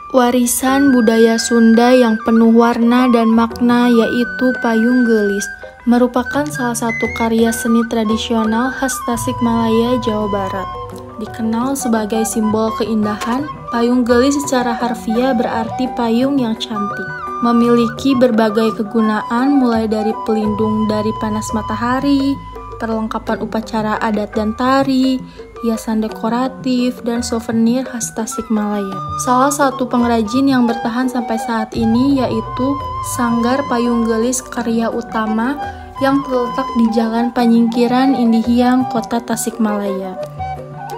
Warisan budaya Sunda yang penuh warna dan makna yaitu payung gelis, merupakan salah satu karya seni tradisional khas Tasikmalaya, Jawa Barat. Dikenal sebagai simbol keindahan, payung gelis secara harfiah berarti payung yang cantik. Memiliki berbagai kegunaan mulai dari pelindung dari panas matahari, perlengkapan upacara adat dan tari, hiasan dekoratif, dan souvenir khas Tasikmalaya. Salah satu pengrajin yang bertahan sampai saat ini yaitu Sanggar Payung Gelis Karya Utama yang terletak di Jalan Panyingkiran Indihiang, Kota Tasikmalaya.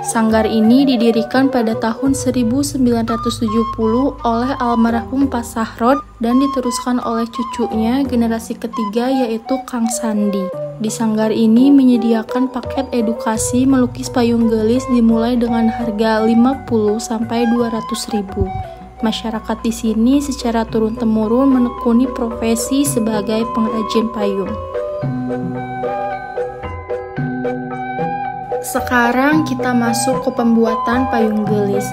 Sanggar ini didirikan pada tahun 1970 oleh almarhum Pak Sahrod dan diteruskan oleh cucunya generasi ketiga yaitu Kang Sandi. Di sanggar ini menyediakan paket edukasi melukis payung gelis dimulai dengan harga 50 sampai 200 ribu. Masyarakat di sini secara turun-temurun menekuni profesi sebagai pengrajin payung. Sekarang kita masuk ke pembuatan payung gelis.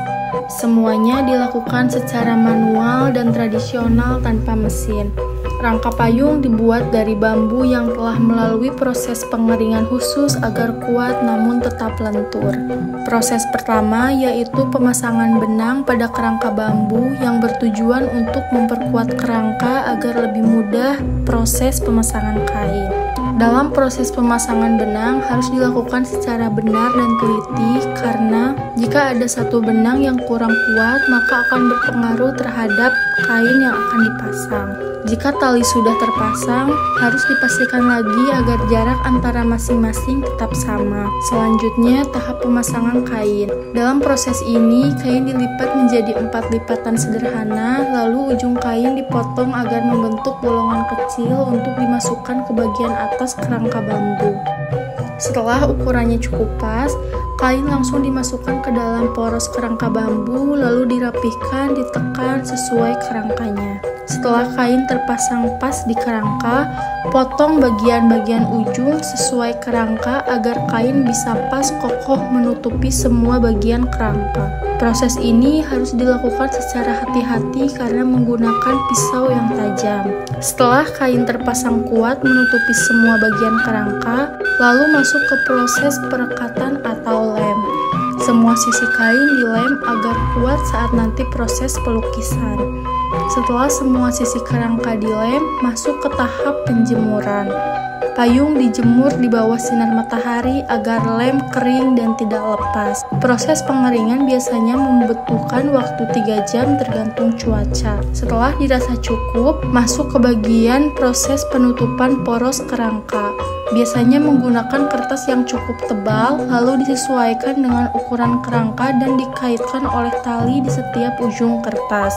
Semuanya dilakukan secara manual dan tradisional tanpa mesin. Rangka payung dibuat dari bambu yang telah melalui proses pengeringan khusus agar kuat namun tetap lentur. Proses pertama yaitu pemasangan benang pada kerangka bambu yang bertujuan untuk memperkuat kerangka agar lebih mudah proses pemasangan kain. Dalam proses pemasangan benang harus dilakukan secara benar dan teliti karena jika ada satu benang yang kurang kuat maka akan berpengaruh terhadap kain yang akan dipasang. Jika tali sudah terpasang, harus dipastikan lagi agar jarak antara masing-masing tetap sama. Selanjutnya, tahap pemasangan kain. Dalam proses ini, kain dilipat menjadi 4 lipatan sederhana, lalu ujung kain dipotong agar membentuk bolongan kecil untuk dimasukkan ke bagian atas kerangka bambu. Setelah ukurannya cukup pas, kain langsung dimasukkan ke dalam poros kerangka bambu, lalu dirapihkan, ditekan sesuai kerangkanya. Setelah kain terpasang pas di kerangka, potong bagian-bagian ujung sesuai kerangka agar kain bisa pas kokoh menutupi semua bagian kerangka. Proses ini harus dilakukan secara hati-hati karena menggunakan pisau yang tajam. Setelah kain terpasang kuat menutupi semua bagian kerangka, lalu masuk ke proses perekatan atau lem. Semua sisi kain dilem agar kuat saat nanti proses pelukisan. Setelah semua sisi kerangka dilem, masuk ke tahap penjemuran. Payung dijemur di bawah sinar matahari agar lem kering dan tidak lepas. Proses pengeringan biasanya membutuhkan waktu 3 jam tergantung cuaca. Setelah dirasa cukup, masuk ke bagian proses penutupan poros kerangka. Biasanya menggunakan kertas yang cukup tebal, lalu disesuaikan dengan ukuran kerangka dan dikaitkan oleh tali di setiap ujung kertas.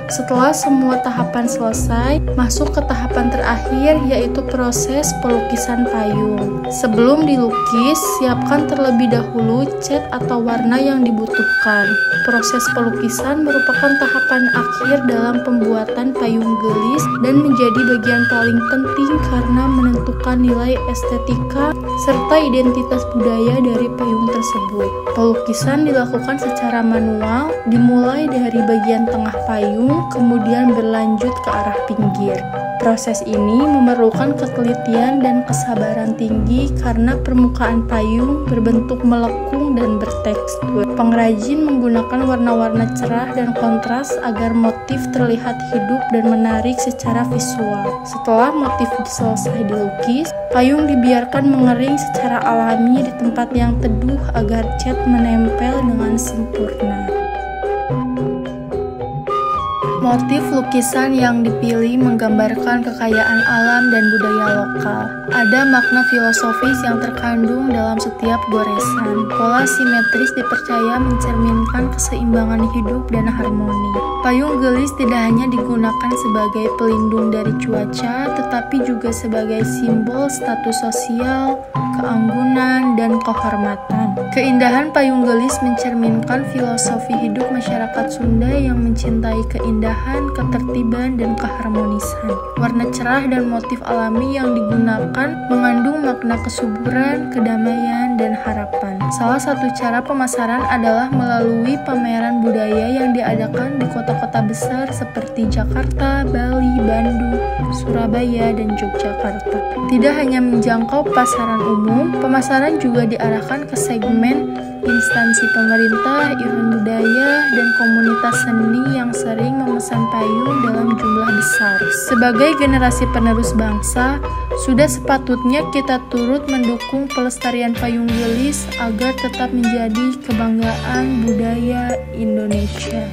Setelah semua tahapan selesai, masuk ke tahapan terakhir yaitu proses pelukisan payung. Sebelum dilukis, siapkan terlebih dahulu cat atau warna yang dibutuhkan. Proses pelukisan merupakan tahapan akhir dalam pembuatan payung gelis dan menjadi bagian paling penting karena menentukan nilai estetika serta identitas budaya dari payung tersebut. Pelukisan dilakukan secara manual, dimulai dari bagian tengah payung, kemudian berlanjut ke arah pinggir. Proses ini memerlukan ketelitian dan kesabaran tinggi karena permukaan payung berbentuk melengkung dan bertekstur. Pengrajin menggunakan warna-warna cerah dan kontras agar motif terlihat hidup dan menarik secara visual. Setelah motif selesai dilukis, payung dibiarkan mengering secara alami di tempat yang teduh agar cat menempel dengan sempurna. Motif lukisan yang dipilih menggambarkan kekayaan alam dan budaya lokal. Ada makna filosofis yang terkandung dalam setiap goresan. Pola simetris dipercaya mencerminkan keseimbangan hidup dan harmoni. Payung gelis tidak hanya digunakan sebagai pelindung dari cuaca, tetapi juga sebagai simbol status sosial, keanggunan, dan kehormatan. Keindahan payung gelis mencerminkan filosofi hidup masyarakat Sunda yang mencintai keindahan keindahan, ketertiban, dan keharmonisan. Warna cerah dan motif alami yang digunakan mengandung makna kesuburan, kedamaian, dan harapan. Salah satu cara pemasaran adalah melalui pameran budaya yang diadakan di kota-kota besar seperti Jakarta, Bali, Bandung, Surabaya, dan Yogyakarta. Tidak hanya menjangkau pasaran umum, pemasaran juga diarahkan ke segmen instansi pemerintah, event budaya, dan komunitas seni yang sering memesan payung dalam jumlah besar. Sebagai generasi penerus bangsa, sudah sepatutnya kita turut mendukung pelestarian payung gelis agar tetap menjadi kebanggaan budaya Indonesia.